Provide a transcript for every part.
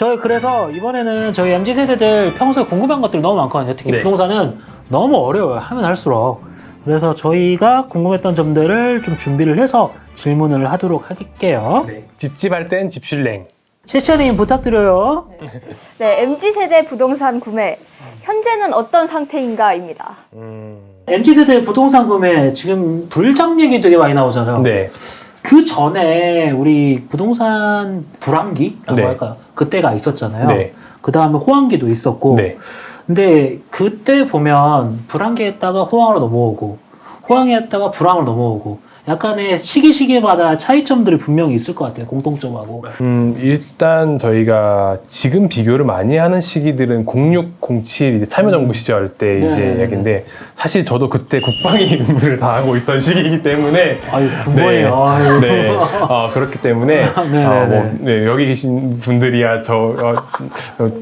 저희 그래서 이번에는 저희 MZ세대들 평소에 궁금한 것들이 너무 많거든요. 특히 네. 부동산은 너무 어려워요. 하면 할수록. 그래서 저희가 궁금했던 점들을 좀 준비를 해서 질문을 하도록 할게요. 네. 집집할 땐 집슐랭. 실천님 부탁드려요. 네, MZ세대 부동산 구매. 현재는 어떤 상태인가입니다. MZ세대 부동산 구매 지금 불장 얘기 되게 많이 나오잖아요. 네. 그 전에 우리 부동산 불황기라고 네. 할까요? 그때가 있었잖아요. 네. 그 다음에 호황기도 있었고. 네. 근데 그때 보면 불황기 했다가 호황으로 넘어오고 호황이 했다가 불황으로 넘어오고 약간의 시기마다 차이점들이 분명히 있을 것 같아요. 공통점하고. 일단 저희가 지금 비교를 많이 하는 시기들은 06, 07 이제 참여정부 시절 때 이제 네. 이야기인데 사실 저도 그때 국방위 임무를 다하고 있던 시기이기 때문에 아유, 군번이요. 아유. 네. 그렇기 때문에 네. 여기 계신 분들이야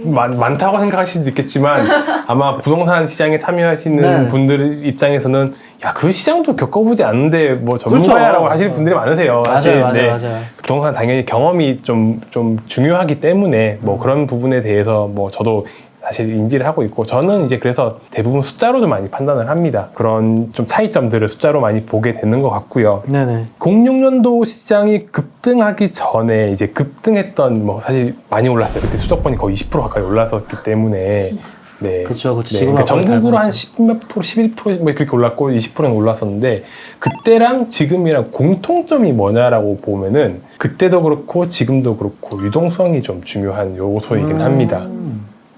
많다고 생각하실 수도 있겠지만 아마 부동산 시장에 참여하시는 네. 분들 입장에서는 야, 그 시장도 겪어보지 않는데 뭐 전문가야라고 그렇죠. 하시는 분들이 많으세요. 맞아요. 부동산 당연히 경험이 좀 중요하기 때문에 뭐 그런 부분에 대해서 뭐 저도 사실 인지를 하고 있고 저는 이제 그래서 대부분 숫자로 좀 많이 판단을 합니다. 그런 좀 차이점들을 숫자로 많이 보게 되는 것 같고요. 네네. 06년도 시장이 급등하기 전에 이제 급등했던 뭐 사실 많이 올랐어요. 그때 수도권이 거의 20% 가까이 올랐었기 때문에 네. 그쵸. 네. 그러니까 전국으로 한 10몇 프로, 11% 뭐 그렇게 올랐고 20%는 올랐었는데 그때랑 지금이랑 공통점이 뭐냐라고 보면은 그때도 그렇고 지금도 그렇고 유동성이 좀 중요한 요소이긴 합니다.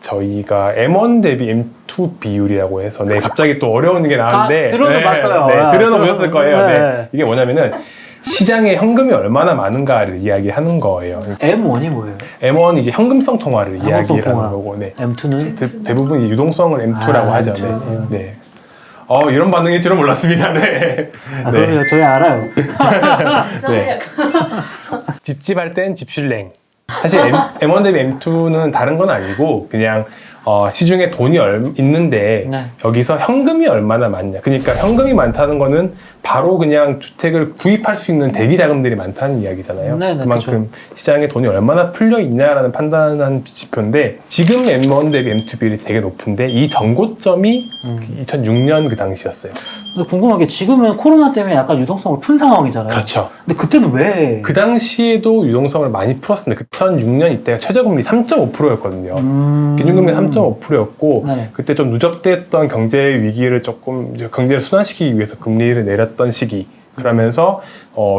저희가 M1 대비 M2 비율이라고 해서 갑자기 또 어려운 게 나왔는데 들어는 봤어요. 들어는 보셨을 거예요. 네. 이게 뭐냐면은 시장에 현금이 얼마나 많은가를 이야기하는 거예요. M1이 뭐예요? M1은 이제 현금성 통화를 현금성 이야기하는 통화. 거고, 네. M2는? 대부분 유동성을 M2라고 하죠. M2. 네. 이런 반응일 줄은 몰랐습니다. 네. 그럼요. 저희 알아요. 네. 집집할 땐 집슐랭. 사실 M1 대비 M2는 다른 건 아니고 그냥 시중에 돈이 있는데 네. 여기서 현금이 얼마나 많냐. 그러니까 현금이 많다는 거는 바로 그냥 주택을 구입할 수 있는 대기 자금들이 많다는 이야기잖아요. 네, 그만큼 시장에 돈이 얼마나 풀려 있냐라는 판단한 지표인데 지금 M1 대비 M2 비율이 되게 높은데 이 전고점이 2006년 그 당시였어요. 궁금한 게 지금은 코로나 때문에 약간 유동성을 푼 상황이잖아요. 그렇죠. 근데 그때는 왜? 그 당시에도 유동성을 많이 풀었습니다. 2006년 이때가 최저금리 3.5%였거든요. 기준금리 3.5%였고 네. 그때 좀 누적됐던 경제 위기를 조금 경제를 순환시키기 위해서 금리를 내렸던 시기. 그러면서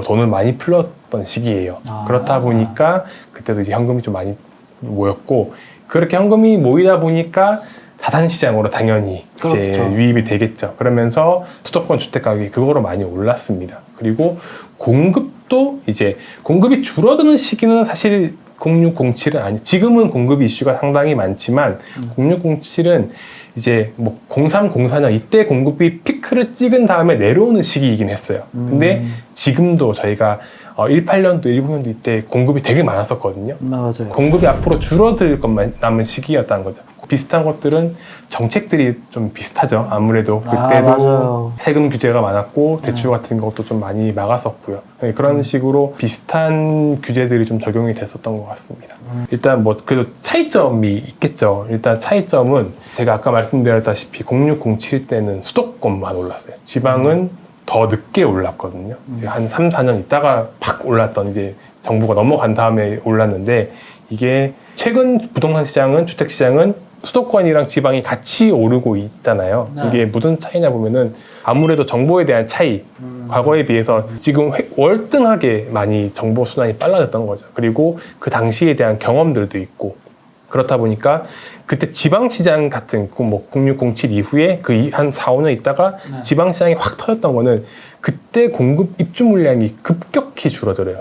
돈을 많이 풀었던 시기예요. 그렇다 보니까 그때도 이제 현금이 좀 많이 모였고 그렇게 현금이 모이다 보니까 자산시장으로 당연히 그렇죠. 이제 유입이 되겠죠. 그러면서 수도권 주택 가격이 그거로 많이 올랐습니다. 그리고 공급도 이제 공급이 줄어드는 시기는 사실 06, 07은 아니 지금은 공급 이슈가 상당히 많지만 06, 07은 이제 뭐 03, 04년 이때 공급이 피크를 찍은 다음에 내려오는 시기이긴 했어요. 근데 지금도 저희가 18년도, 19년도 이때 공급이 되게 많았었거든요. 맞아요. 공급이 앞으로 줄어들 것만 남은 시기였다는 거죠. 비슷한 것들은 정책들이 좀 비슷하죠. 아무래도 그때도 맞아요. 세금 규제가 많았고 대출 같은 것도 좀 많이 막았었고요. 네, 그런 식으로 비슷한 규제들이 좀 적용이 됐었던 것 같습니다. 일단 뭐 그래도 차이점이 있겠죠. 일단 차이점은 제가 아까 말씀드렸다시피 06, 07 때는 수도권만 올랐어요. 지방은 더 늦게 올랐거든요. 한 3, 4년 있다가 팍 올랐던 이제 정부가 넘어간 다음에 올랐는데 이게 최근 부동산 시장은 주택 시장은 수도권이랑 지방이 같이 오르고 있잖아요. 네. 이게 무슨 차이냐 보면은 아무래도 정보에 대한 차이, 과거에 비해서 지금 월등하게 많이 정보 순환이 빨라졌던 거죠. 그리고 그 당시에 대한 경험들도 있고 그렇다 보니까 그때 지방시장 같은 뭐 06, 07 이후에 그 한 4, 5년 있다가 지방시장이 확 터졌던 거는 그때 공급 입주 물량이 급격히 줄어들어요.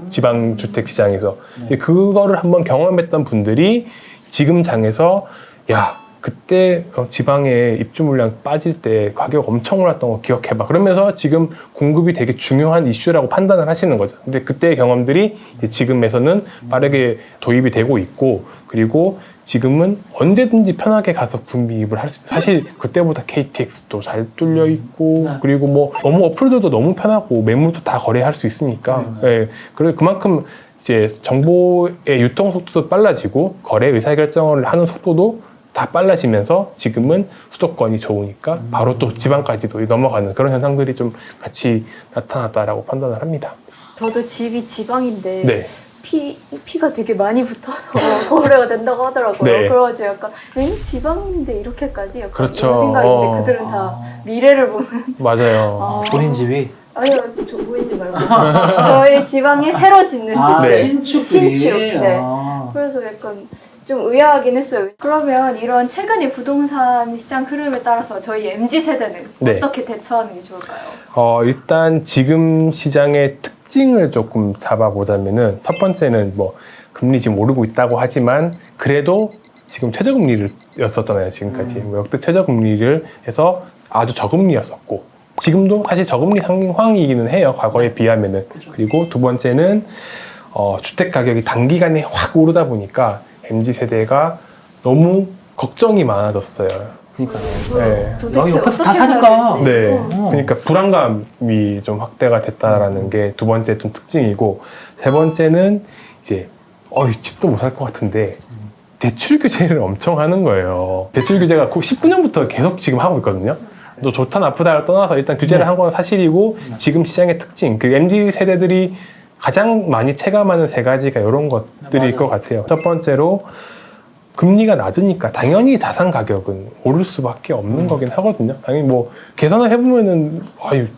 지방 주택 시장에서. 그거를 한번 경험했던 분들이 지금 장에서 야 그때 지방에 입주 물량 빠질 때 가격 엄청 올랐던 거 기억해봐. 그러면서 지금 공급이 되게 중요한 이슈라고 판단을 하시는 거죠. 근데 그때의 경험들이 이제 지금에서는 빠르게 도입이 되고 있고 그리고 지금은 언제든지 편하게 가서 구입을 할 수 있어요. 사실 그때보다 KTX도 잘 뚫려 있고 그리고 뭐 너무 어플들도 너무 편하고 매물도 다 거래할 수 있으니까 예, 그만큼 이제 정보의 유통 속도도 빨라지고 거래 의사결정을 하는 속도도 다 빨라지면서 지금은 수도권이 좋으니까 바로 또 지방까지도 넘어가는 그런 현상들이 좀 같이 나타났다라고 판단을 합니다. 저도 집이 지방인데 네. 피가 되게 많이 붙어서 거래가 된다고 하더라고요. 네. 그래가지고 약간 집방인데 이렇게까지 약간 그렇죠. 이런 생각인데 그들은 다 미래를 보는. 맞아요. 본인 집이 아니요, 저 보이지 말고. 저희 지방에 새로 짓는 집. 네. 신축들이. 신축. 네. 그래서 약간 좀 의아하긴 했어요. 그러면 이런 최근의 부동산 시장 흐름에 따라서 저희 MZ세대는 네. 어떻게 대처하는 게 좋을까요? 일단 지금 시장의 특징을 조금 잡아보자면은 첫 번째는 뭐 금리 지금 오르고 있다고 하지만 그래도 지금 최저금리였었잖아요. 지금까지 뭐 역대 최저금리를 해서 아주 저금리였었고 지금도 사실 저금리 상황이기는 해요. 과거에 비하면은. 그리고 두 번째는 주택 가격이 단기간에 확 오르다 보니까 MZ세대가 너무 걱정이 많아졌어요. 그러니까 네. 도대체 여기 옆에서 다 어떻게 사니까. 살아야 될지. 네. 그러니까 불안감이 좀 확대가 됐다라는 게 두 번째 좀 특징이고 세 번째는 이제 집도 못 살 것 같은데 대출 규제를 엄청 하는 거예요. 대출 규제가 19년부터 계속 지금 하고 있거든요. 또 좋다 나쁘다를 떠나서 일단 규제를 한 건 사실이고 지금 시장의 특징, 그 MZ 세대들이 가장 많이 체감하는 세 가지가 이런 것들일 것 같아요. 첫 번째로 금리가 낮으니까 당연히 자산 가격은 오를 수밖에 없는 거긴 하거든요. 당연히 뭐 계산을 해보면은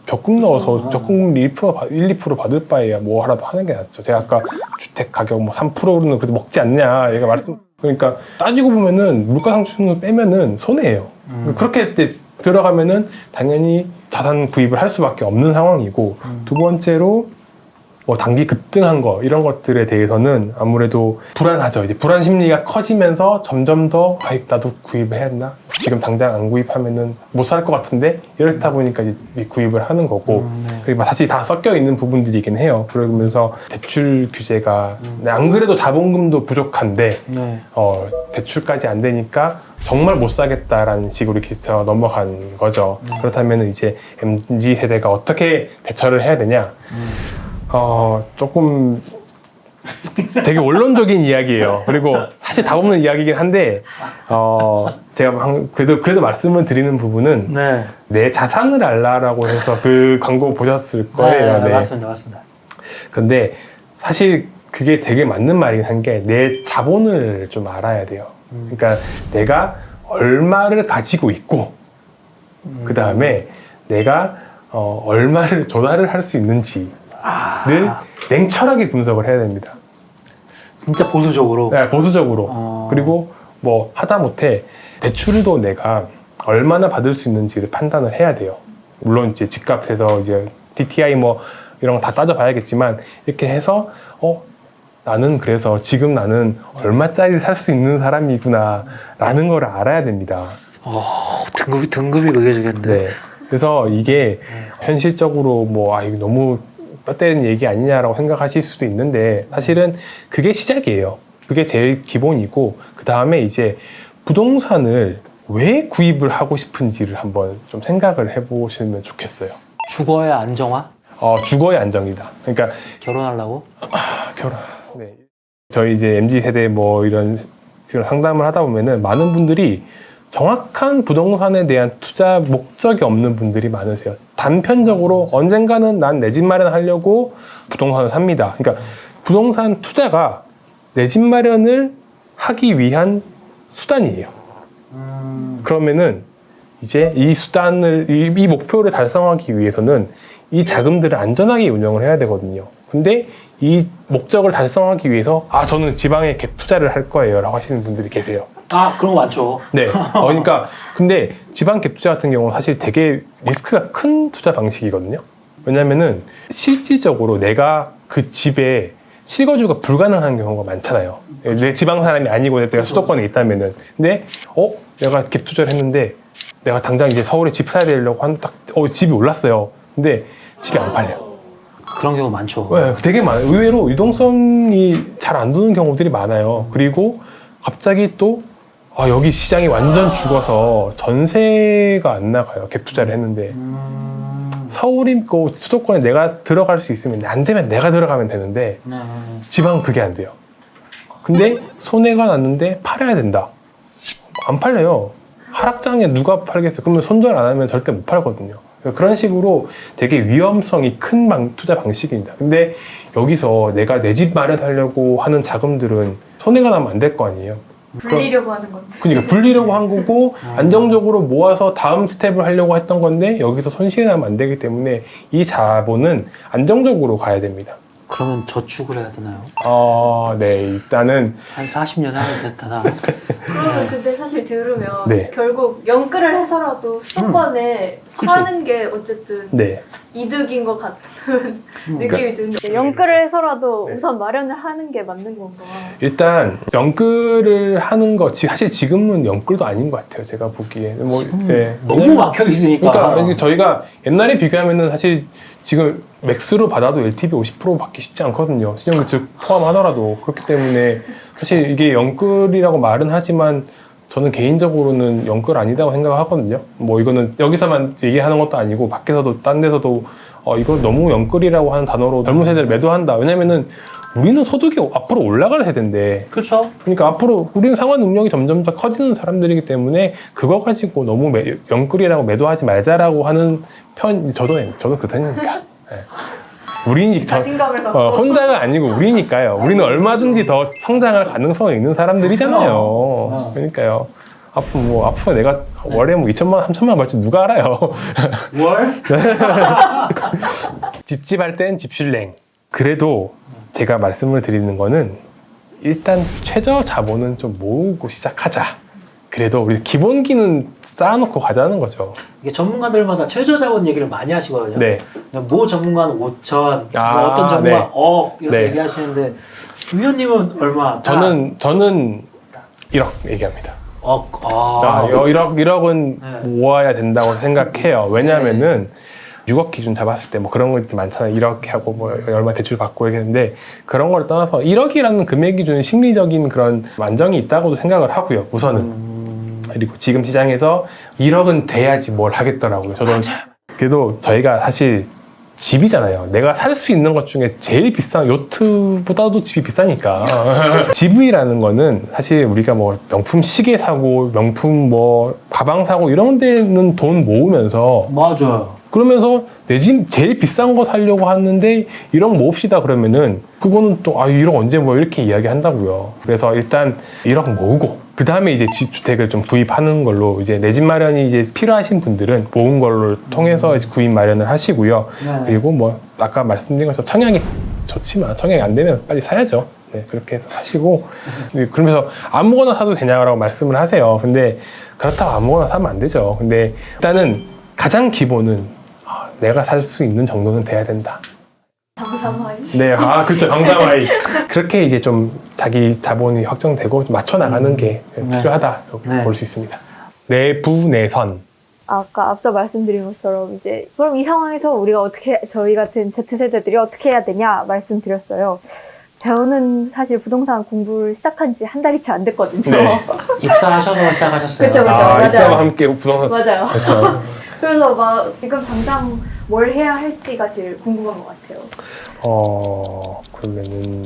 적금 넣어서 적금금리 1%, 1, 2% 받을 바에야 뭐 하라도 하는 게 낫죠. 제가 아까 주택 가격 뭐 3%는 그래도 먹지 않냐 얘가 그러니까 따지고 보면은 물가상승을 빼면은 손해예요. 그렇게 들어가면은 당연히 자산 구입을 할 수밖에 없는 상황이고 두 번째로 뭐 단기 급등한 거 이런 것들에 대해서는 아무래도 불안하죠. 이제 불안 심리가 커지면서 점점 더 나도 구입을 해야 했나? 지금 당장 안 구입하면은 못 살 것 같은데 이렇다 보니까 이제 구입을 하는 거고 네. 그리고 사실 다 섞여 있는 부분들이긴 해요. 그러면서 대출 규제가 안 그래도 자본금도 부족한데 네. 대출까지 안 되니까 정말 못 사겠다라는 식으로 이렇게 넘어간 거죠. 그렇다면 이제 MZ 세대가 어떻게 대처를 해야 되냐? 조금 되게 원론적인 이야기예요. 그리고 사실 답 없는 이야기이긴 한데, 제가 그래도 말씀을 드리는 부분은 네. 내 자산을 알라라고 해서 그 광고 보셨을 거예요. 네. 맞습니다. 근데 사실 그게 되게 맞는 말이긴 한 게 내 자본을 좀 알아야 돼요. 그러니까 내가 얼마를 가지고 있고, 그 다음에 내가 얼마를 조달을 할 수 있는지, 를 냉철하게 분석을 해야 됩니다. 진짜 보수적으로. 네, 보수적으로. 그리고 뭐 하다못해 대출도 내가 얼마나 받을 수 있는지를 판단을 해야 돼요. 물론 이제 집값에서 이제 DTI 뭐 이런 거 다 따져봐야겠지만 이렇게 해서 나는 그래서 지금 나는 얼마짜리 살 수 있는 사람이구나 라는 걸 알아야 됩니다. 등급이 그게 되겠는데. 네. 그래서 이게 현실적으로 뭐 이거 너무 뼈 때리는 얘기 아니냐라고 생각하실 수도 있는데 사실은 그게 시작이에요. 그게 제일 기본이고 그 다음에 이제 부동산을 왜 구입을 하고 싶은지를 한번 좀 생각을 해보시면 좋겠어요. 주거의 안정화? 주거의 안정이다. 그러니까 결혼하려고? 결혼. 네. 저희 이제 MZ 세대 뭐 이런 상담을 하다 보면은 많은 분들이 정확한 부동산에 대한 투자 목적이 없는 분들이 많으세요. 단편적으로 언젠가는 난 내 집 마련하려고 부동산을 삽니다. 그러니까 부동산 투자가 내 집 마련을 하기 위한 수단이에요. 그러면은 이제 이 목표를 달성하기 위해서는 이 자금들을 안전하게 운영을 해야 되거든요. 근데 이 목적을 달성하기 위해서 저는 지방에 갭 투자를 할 거예요 라고 하시는 분들이 계세요. 그런 거 많죠. 네. 그러니까 근데 지방 갭 투자 같은 경우는 사실 되게 리스크가 큰 투자 방식이거든요. 왜냐면은 실질적으로 내가 그 집에 실거주가 불가능한 경우가 많잖아요. 내 지방 사람이 아니고 내가 수도권에 있다면은. 근데 내가 갭 투자를 했는데 내가 당장 이제 서울에 집 사야 되려고 집이 올랐어요. 근데 집이 안 팔려. 그런 경우 많죠. 네, 되게 많아요. 의외로 유동성이 잘 안 도는 경우들이 많아요. 그리고 갑자기 또 여기 시장이 완전 죽어서 전세가 안 나가요. 갭 투자를 했는데 서울이고 수도권에 내가 들어갈 수 있으면 안 되면 내가 들어가면 되는데 지방은 그게 안 돼요. 근데 손해가 났는데 팔아야 된다. 안 팔려요. 하락장에 누가 팔겠어요? 그러면 손절 안 하면 절대 못 팔거든요. 그런 식으로 되게 위험성이 큰 투자 방식입니다. 근데 여기서 내가 내 집 마련하려고 하는 자금들은 손해가 나면 안 될 거 아니에요. 불리려고 하는 건데. 그러니까 불리려고 한 거고 안정적으로 모아서 다음 스텝을 하려고 했던 건데 여기서 손실이 나면 안 되기 때문에 이 자본은 안정적으로 가야 됩니다. 그러면 저축을 해야 되나요? 네, 일단은 한 40년 하면 됐다. 그러면 근데 사실 들으면 네. 결국 연끌을 해서라도 수도권에 사는 게 어쨌든 네. 이득인 것 같은 느낌이 드는데 연끌을 해서라도 우선 마련을 하는 게 맞는 건가? 일단 연끌을 하는 거 사실 지금은 연끌도 아닌 것 같아요. 제가 보기에 너무 막혀 있으니까. 그러니까 저희가 옛날에 비교하면은 사실 지금 맥스로 받아도 LTV 50% 받기 쉽지 않거든요. 신용대출 포함하더라도. 그렇기 때문에 사실 이게 연끌이라고 말은 하지만 저는 개인적으로는 연끌 아니다고 생각하거든요. 뭐 이거는 여기서만 얘기하는 것도 아니고 밖에서도 딴 데서도 이거 너무 연끌이라고 하는 단어로 젊은 세대를 매도한다. 왜냐면은 우리는 소득이 앞으로 올라갈 세대인데. 그렇죠. 그러니까 앞으로 우리는 상환 능력이 점점 더 커지는 사람들이기 때문에 그거 가지고 너무 연끌이라고 매도하지 말자라고 하는 저도 그 편입니다. 네. 우리 자신감을 갖고 혼자가 아니고 우리니까요. 우리는 얼마든지 더 성장할 가능성이 있는 사람들이잖아요. 그러니까요. 앞으로 내가 월에 2천만 원, 3천만 원 벌지 누가 알아요. 월? 집집할 땐 집슐랭. 그래도 제가 말씀을 드리는 거는 일단 최저 자본은 좀 모으고 시작하자. 그래도 우리 기본기는 쌓아놓고 가자는 거죠. 이게 전문가들마다 최저 자본 얘기를 많이 하시거든요. 네. 뭐 전문가는 5천, 아, 뭐 어떤 전문가 네. 억 이렇게 네. 얘기하시는데 위원님은 얼마? 저는 1억 얘기합니다. 억. 1억은 네. 모아야 된다고 생각해요. 왜냐하면은 6억 기준 잡았을 때 뭐 그런 것도 많잖아요. 이렇게 하고 뭐 얼마 대출 받고 이렇게 했는데 그런 걸 떠나서 1억이라는 금액 기준은 심리적인 그런 안정이 있다고도 생각을 하고요. 우선은. 그리고 지금 시장에서 1억은 돼야지 뭘 하겠더라고요. 저도 그래도 저희가 사실 집이잖아요. 내가 살 수 있는 것 중에 제일 비싼 요트보다도 집이 비싸니까. 집이라는 거는 사실 우리가 뭐 명품 시계 사고 명품 뭐 가방 사고 이런 데는 돈 모으면서 맞아요. 그러면서 내 집 제일 비싼 거 사려고 하는데 1억 모읍시다 그러면은 그거는 또 1억 언제 뭐 이렇게 이야기한다고요. 그래서 일단 1억 모으고 그 다음에 이제 주택을 좀 구입하는 걸로 이제 내 집 마련이 이제 필요하신 분들은 모은 걸로 통해서 이제 구입 마련을 하시고요. 네. 그리고 뭐 아까 말씀드린 것처럼 청약이 좋지만 청약이 안 되면 빨리 사야죠. 네, 그렇게 해서 하시고 그러면서 아무거나 사도 되냐고 말씀을 하세요. 근데 그렇다고 아무거나 사면 안 되죠. 근데 일단은 가장 기본은 내가 살 수 있는 정도는 돼야 된다. 방사마이. 네, 그렇죠. 방사마이. 그렇게 이제 좀 자기 자본이 확정되고 좀 맞춰 나가는 게 필요하다 네. 볼 수 있습니다. 내부 내선. 아까 앞서 말씀드린 것처럼 이제 그럼 이 상황에서 우리가 저희 같은 Z세대들이 어떻게 해야 되냐 말씀드렸어요. 저는 사실 부동산 공부를 시작한 지 한 달이 채 안 됐거든요. 네. 입사하셔서 시작하셨어요. 그쵸, 맞아요. 입사와 함께 부동산. 맞아요. 그렇죠. 그래서 막 지금 당장 뭘 해야 할지가 제일 궁금한 것 같아요. 그러면은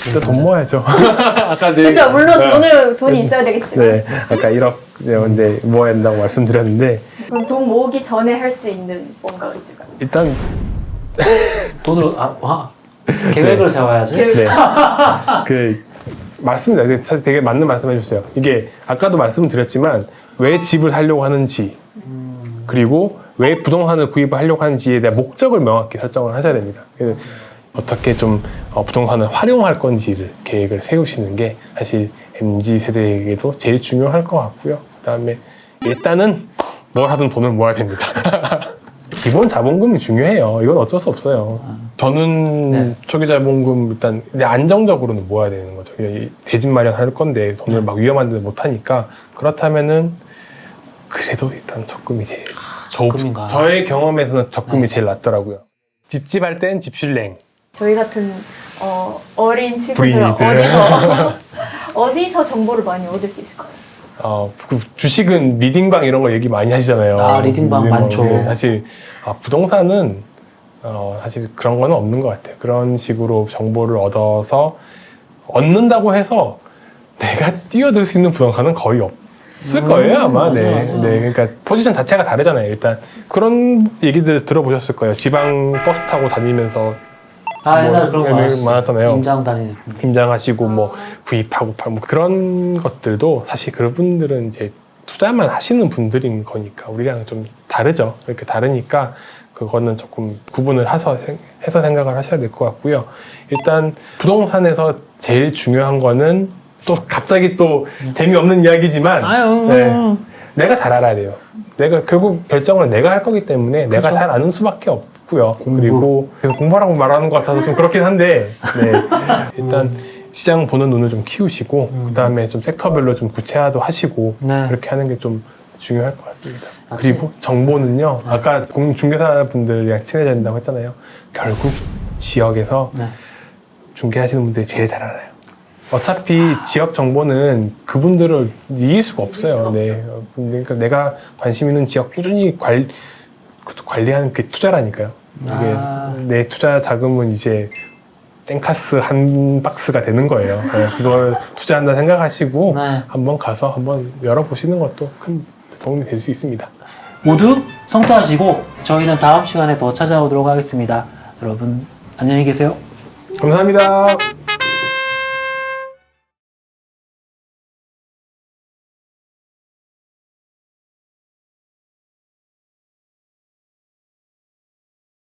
일단 돈 모아야죠. 아까 그렇죠. 물론 돈이 있어야 되겠지만. 네, 아까 1억 근데 모아야 된다고 말씀드렸는데 그럼 돈 모으기 전에 할 수 있는 뭔가가 있을까요? 일단 돈으로 계획을 세워야지. 네. 맞습니다. 사실 되게 맞는 말씀 해주세요. 이게 아까도 말씀드렸지만 왜 집을 사려고 하는지 그리고 왜 부동산을 구입을 하려고 하는지에 대한 목적을 명확히 설정을 하셔야 됩니다. 그래서 어떻게 좀 부동산을 활용할 건지를 계획을 세우시는 게 사실 MZ세대에게도 제일 중요할 것 같고요. 그 다음에 일단은 뭘 하든 돈을 모아야 됩니다. 기본 자본금이 중요해요. 이건 어쩔 수 없어요. 저는 초기 자본금 일단 안정적으로는 모아야 되는 거죠. 대집 마련할 건데 돈을 막 위험한 데 못 하니까 그렇다면은 그래도 일단 적금이 제일 적금인가? 저의 경험에서는 적금이 제일 낫더라고요. 집집할 땐 집슐랭. 저희 같은 어린 친구들은 브이들. 어디서 정보를 많이 얻을 수 있을까요? 그 주식은 리딩방 이런 거 얘기 많이 하시잖아요. 아, 리딩방 많죠. 네, 사실 부동산은 사실 그런 건 없는 것 같아요. 그런 식으로 정보를 얻는다고 해서 내가 뛰어들 수 있는 부동산은 거의 없을 거예요, 아마. 맞아, 네. 맞아. 네. 그러니까 포지션 자체가 다르잖아요. 일단 그런 얘기들 들어보셨을 거예요. 지방 버스 타고 다니면서 옛날에 그런 거 많았잖아요. 임장 다니는. 임장하시고 뭐 구입하고 팔고 뭐 그런 것들도 사실 그분들은 이제 투자만 하시는 분들인 거니까 우리랑 좀 다르죠. 이렇게 다르니까 그거는 조금 구분을 해서 생각을 하셔야 될 것 같고요. 일단 부동산에서 제일 중요한 거는 또 갑자기 또 재미없는 이야기지만 네, 내가 잘 알아야 돼요. 내가 결국 결정을 내가 할 거기 때문에 내가 잘 아는 수밖에 없고요. 그리고 계속 공부하라고 말하는 것 같아서 좀 그렇긴 한데 네, 일단 시장 보는 눈을 좀 키우시고 그다음에 좀 섹터별로 좀 구체화도 하시고 네. 그렇게 하는 게 좀 중요할 것 같습니다. 그리고 정보는요. 아까 공중개사 분들이랑 친해져야 된다고 했잖아요. 결국 지역에서 네. 중개하시는 분들이 제일 잘 알아요. 어차피 지역 정보는 그분들을 이길 수가 없어요. 네. 그러니까 내가 관심 있는 지역 꾸준히 관리하는 게 투자라니까요. 이게 내 투자 자금은 이제 땡카스 한 박스가 되는 거예요. 네. 그걸 투자한다 생각하시고 네. 한번 가서 한번 열어보시는 것도 큰 도움이 될 수 있습니다. 모두 성투하시고 저희는 다음 시간에 더 찾아오도록 하겠습니다. 여러분 안녕히 계세요. 감사합니다.